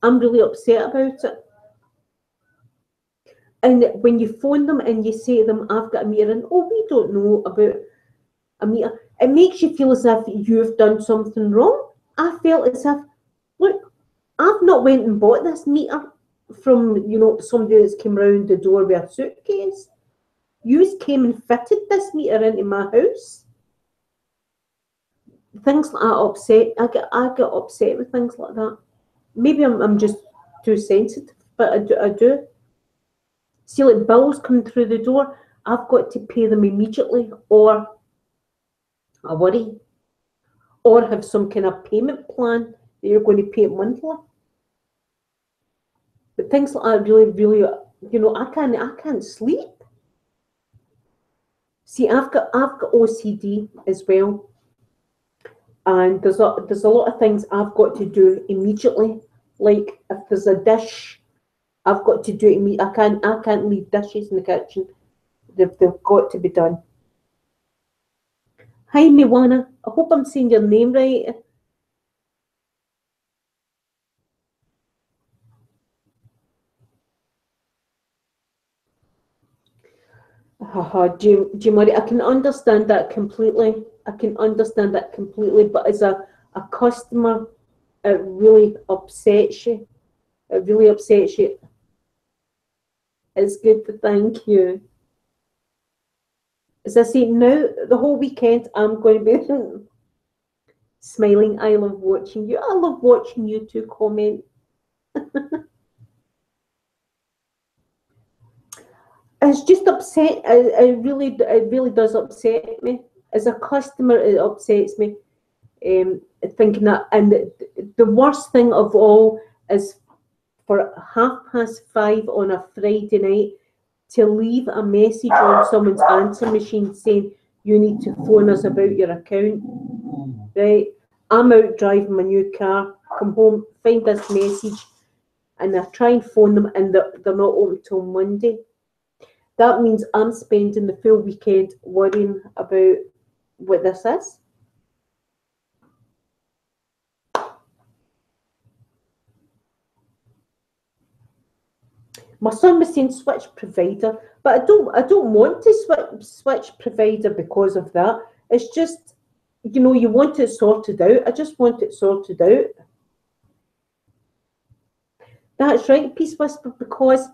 I'm really upset about it. And when you phone them and you say to them, I've got a meter, and oh, we don't know about a meter, it makes you feel as if you've done something wrong. I felt as if, look, I've not went and bought this meter from, somebody that's came round the door with a suitcase. You came and fitted this meter into my house. Things like that upset. I get upset with things like that. Maybe I'm just too sensitive, but I do. See, like bills coming through the door, I've got to pay them immediately, or I worry, or have some kind of payment plan that you're going to pay it monthly. But things like that really, really, I can't sleep. See, I've got OCD as well, and there's a lot of things I've got to do immediately. Like if there's a dish, I've got to do it immediately. I can't leave dishes in the kitchen. They've got to be done. Hi, Miwana. I hope I'm saying your name right. Jim, I can understand that completely. I can understand that completely. But as a customer, it really upsets you. It really upsets you. It's good to thank you. As I say, now the whole weekend I'm going to be smiling. I love watching you. I love watching you two comment. It's just upset. It really does upset me. As a customer, it upsets me. Thinking that, and the worst thing of all is for 5:30 on a Friday night to leave a message on someone's answer machine saying you need to phone us about your account. Right? I'm out driving my new car, come home, find this message, and I try and phone them, and they're not open till Monday. That means I'm spending the full weekend worrying about what this is. My son was saying switch provider, but I don't want to switch provider because of that. It's just, you want it sorted out. I just want it sorted out. That's right, Peace Whisper, because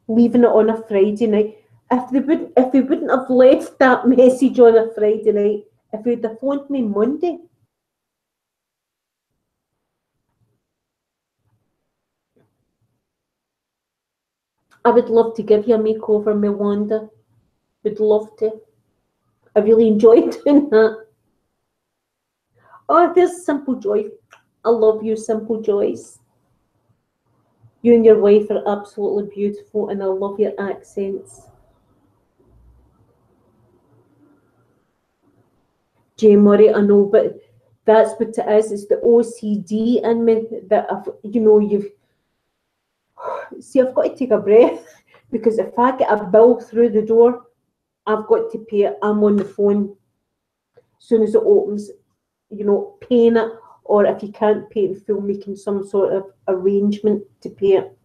leaving it on a Friday night. If they wouldn't have left that message on a Friday night, if they'd have phoned me Monday, I would love to give you a makeover, Milanda. Would love to. I really enjoyed doing that. Oh, there's Simple Joy. I love you, Simple Joys. You and your wife are absolutely beautiful, and I love your accents. Jay Murray, I know, but that's what it is. It's the OCD in me that you've. See, I've got to take a breath because if I get a bill through the door, I've got to pay it. I'm on the phone as soon as it opens, paying it, or if you can't pay it in full, making some sort of arrangement to pay it.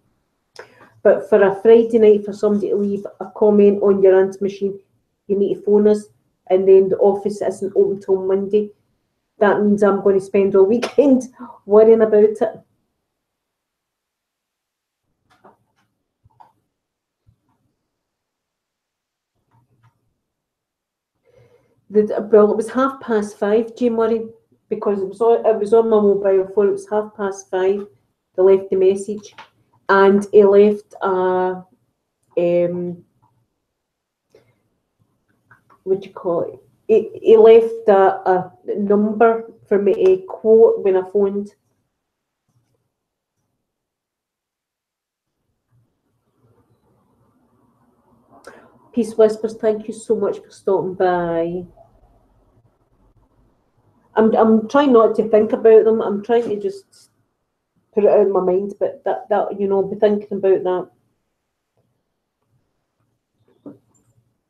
But for a Friday night, for somebody to leave a comment on your answer machine, you need to phone us, and then the office isn't open till Monday. That means I'm going to spend all weekend worrying about it. Well, it was 5:30, Jay Murray, because it was on my mobile phone. It was 5:30. They left the message, and he left a what do you call it? He left a number for me to quote when I phoned. Peace Whispers, thank you so much for stopping by. I'm trying not to think about them. I'm trying to just put it out of my mind, but that be thinking about that.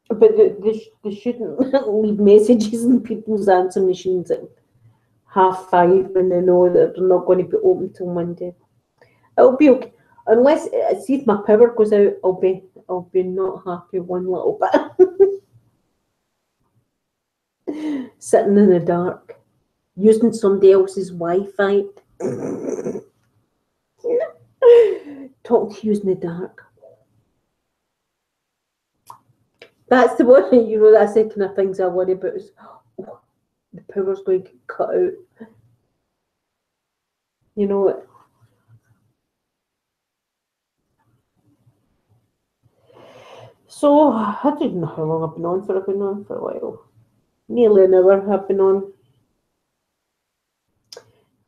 But they shouldn't leave messages in people's answer machines at 5:30 when they know that they're not going to be open till Monday. It'll be okay. Unless see if my power goes out, I'll be not happy one little bit. Sitting in the dark, using somebody else's Wi-Fi. Talk to you in the dark. That's the one, that's the kind of things I worry about is the power's going to get cut out. So I don't know how long I've been on for. I've been on for a while. Nearly an hour I've been on.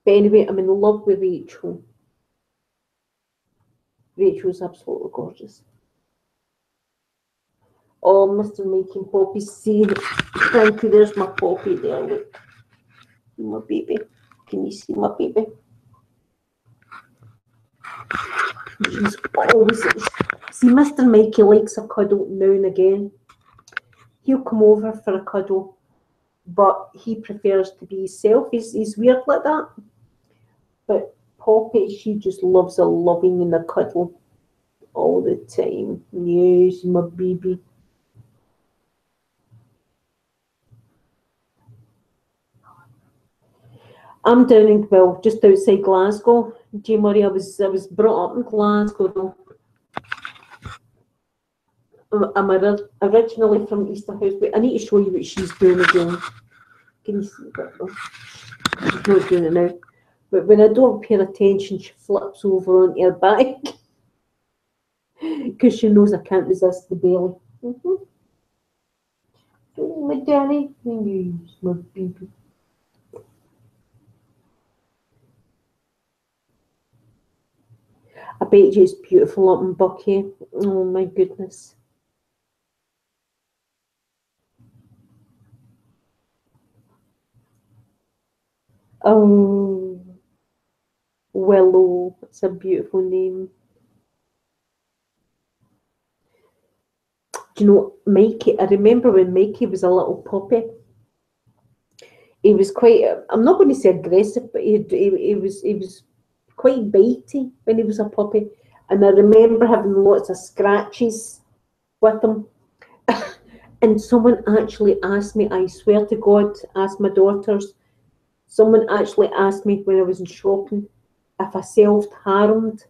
But anyway, I'm in love with Rachel. Rachel's absolutely gorgeous. Oh, Mr. Making Poppy, see, thank you, there's my Poppy there, look. My baby. Can you see my baby? She's always, see, Mr. Mikey likes a cuddle now and again. He'll come over for a cuddle, but he prefers to be himself. He's weird like that. But Poppy, she just loves a loving and a cuddle all the time. Yes, my baby. I'm down in, well, just outside Glasgow. Jay Murray, I was brought up in Glasgow though. I'm originally from Easterhouse, but I need to show you what she's doing again. Can you see that though? She's not doing it now. But when I don't pay attention, she flips over onto her back. Because she knows I can't resist the belly. My daddy, my baby. I bet you it's beautiful up in Bucky. Oh my goodness. Oh, Willow. It's a beautiful name. Do you know, Mikey? I remember when Mikey was a little puppy. He was quite, I'm not going to say aggressive, but he was quite bitey when he was a puppy. And I remember having lots of scratches with him. And someone actually asked me, I swear to God, asked my daughters, someone actually asked me when I was in shopping if I self-harmed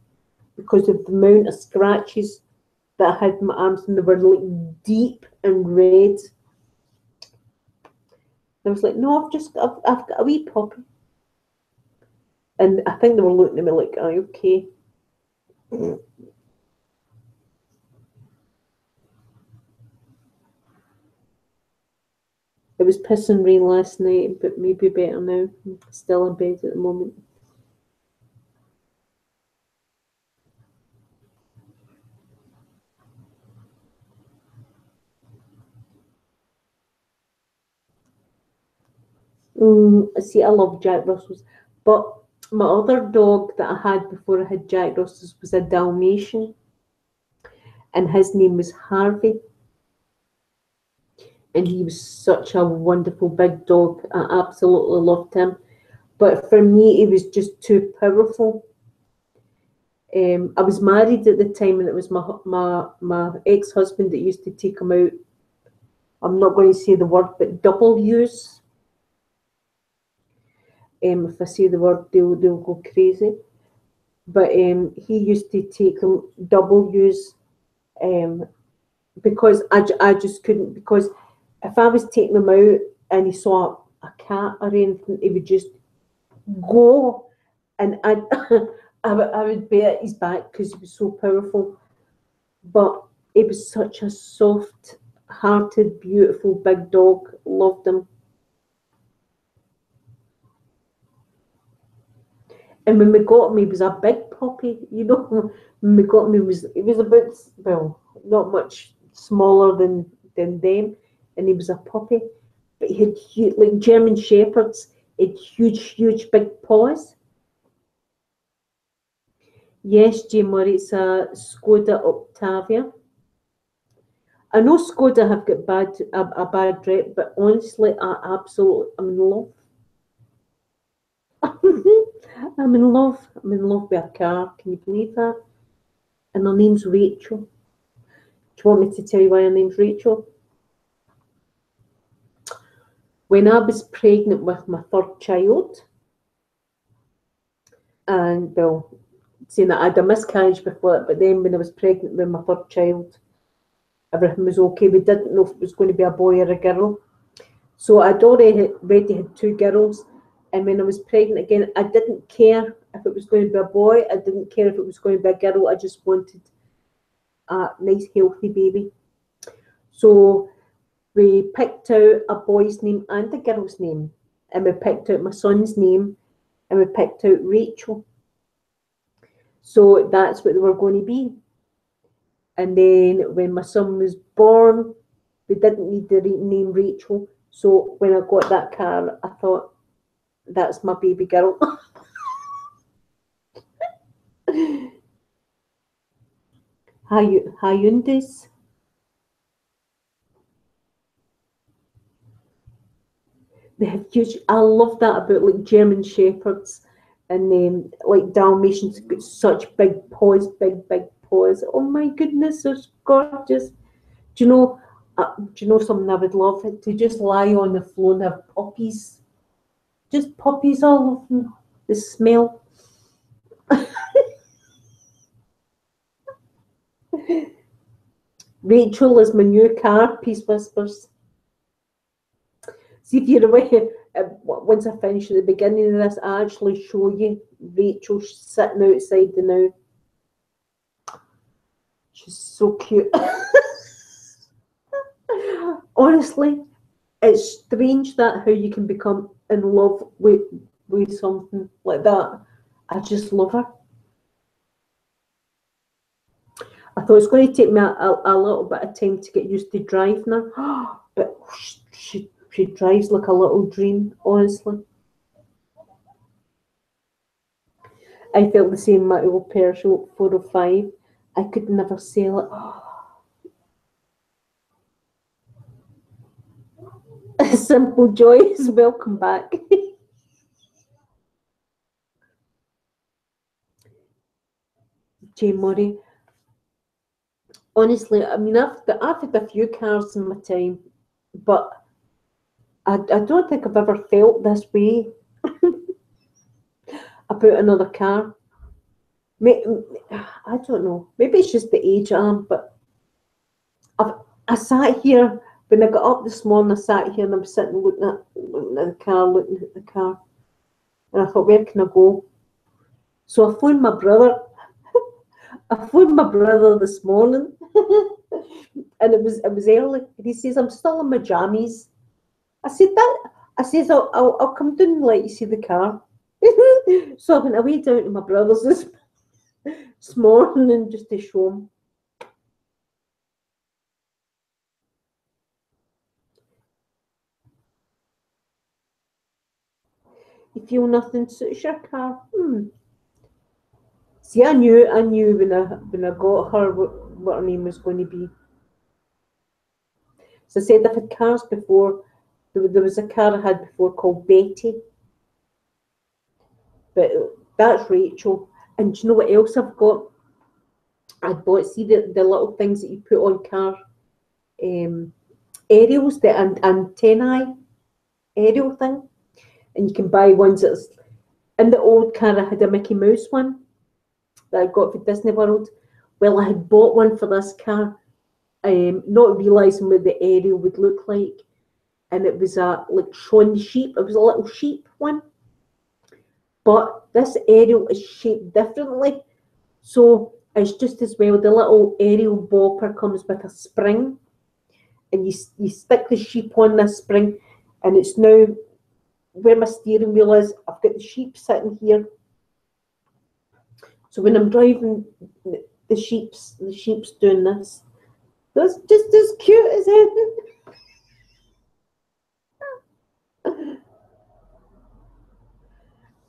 because of the amount of scratches that I had in my arms, and they were like deep and red. I was like, no, I've got a wee puppy. And I think they were looking at me like, are you okay? It was piss and rain last night, but maybe better now. I'm still in bed at the moment. See, I love Jack Russells, but my other dog that I had before I had Jack Russells was a Dalmatian, and his name was Harvey. And he was such a wonderful big dog. I absolutely loved him. But for me, he was just too powerful. I was married at the time, and it was my ex-husband that used to take him out. I'm not going to say the word, but double use. If I say the word, they'll go crazy. But he used to take him double use because I just couldn't, because if I was taking him out and he saw a cat or anything, he would just go, and I would be at his back because he was so powerful. But he was such a soft-hearted, beautiful big dog. Loved him. And when we got him, he was a big puppy. You know, when we got him, he was about, well, not much smaller than them, and he was a puppy. But he had huge, like German shepherds, he had huge big paws. Yes, Jim Murray, it's a Skoda Octavia. I know Skoda have got a bad rep, but honestly, I'm in love. I'm in love. I'm in love with a car. Can you believe that? And her name's Rachel. Do you want me to tell you why her name's Rachel? When I was pregnant with my third child, and well, saying that I had a miscarriage before it, but then when I was pregnant with my third child, everything was okay. We didn't know if it was going to be a boy or a girl. So I'd already had two girls, and when I was pregnant again, I didn't care if it was going to be a boy. I didn't care if it was going to be a girl. I just wanted a nice, healthy baby. So we picked out a boy's name and a girl's name, and we picked out my son's name, and we picked out Rachel. So that's what they were going to be. And then when my son was born, we didn't need the name Rachel. So when I got that car, I thought, that's my baby girl. Hyundais. They have huge. I love that about like German shepherds and like Dalmatians. Got such big paws, big paws. Oh my goodness, they're gorgeous. Do you know? Do you know something I would love? To just lie on the floor and have puppies, just puppies all over them. The smell. Rachel is my new car. Peace Whispers. See if you're aware. Once I finish at the beginning of this, I actually show you Rachel sitting outside the now. She's so cute. Honestly, it's strange that how you can become in love with something like that. I just love her. I thought it's going to take me a little bit of time to get used to driving her, but she drives like a little dream, honestly. I felt the same with my old Peugeot 405. I could never sell it. Simple Joys, welcome back. Jay Murray. Honestly, I mean, I've had a few cars in my time, but I don't think I've ever felt this way about another car. I don't know. Maybe it's just the age I'm, but I sat here when I got up this morning. I sat here and I'm sitting looking at the car, and I thought, where can I go? So I phoned my brother. I phoned my brother this morning, and it was early. And he says, I'm still in my jammies. I said that. I says, I'll come down and let you see the car. So I went away down to my brother's this morning and just to show him. You feel nothing suits your car. See, I knew when I got her what her name was going to be. So I said I've had cars before. There was a car I had before called Betty, but that's Rachel. And do you know what else I've got? I bought, see the little things that you put on car aerials, the antennae aerial thing, and you can buy ones that's in the old car. I had a Mickey Mouse one that I got for Disney World. Well, I had bought one for this car, not realising what the aerial would look like. and it was a like shone sheep. It was a little sheep one, but this aerial is shaped differently. So it's just as well. The little aerial bopper comes with a spring, and you stick the sheep on this spring, and it's now where my steering wheel is. I've got the sheep sitting here. So when I'm driving, the sheep's doing this. That's just as cute as anything.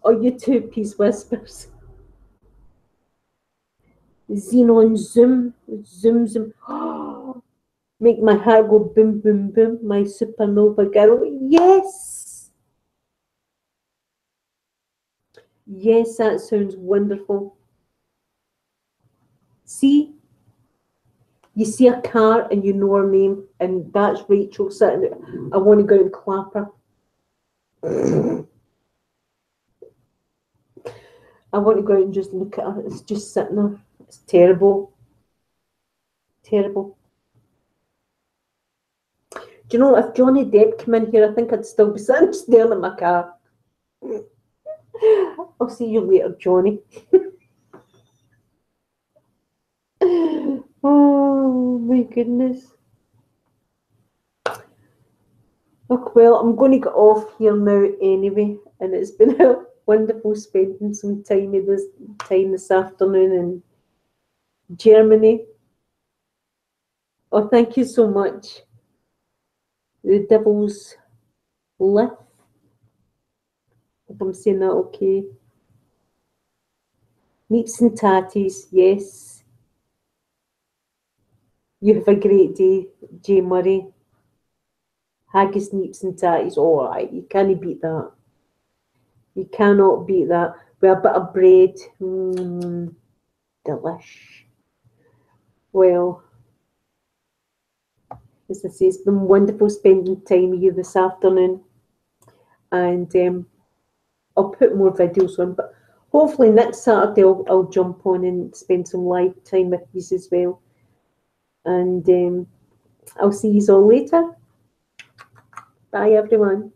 Oh, you two-piece whispers. Xenon zoom, zoom, zoom. Make my heart go boom, boom, boom. My supernova girl. Yes. Yes, that sounds wonderful. See? You see a car and you know her name, and that's Rachel sitting there. I want to go and clap her. I want to go out and just look at her. It's just sitting there. It's terrible. Terrible. Do you know, if Johnny Depp came in here, I think I'd still be sitting staring at my car. I'll see you later, Johnny. Oh, my goodness. Oh, well, I'm going to get off here now anyway, and it's been wonderful spending some time this afternoon in Germany. Oh, thank you so much. The Devil's Lift. Hope I'm saying that okay. Neeps and tatties, yes. You have a great day, Jay Murray. Haggis, neeps and tatties, all right. You can't beat that. You cannot beat that. With a bit of bread. Delish. Well, as I say, it's been wonderful spending time with you this afternoon. And I'll put more videos on, but hopefully next Saturday I'll jump on and spend some live time with you as well. And I'll see you all later. Bye, everyone.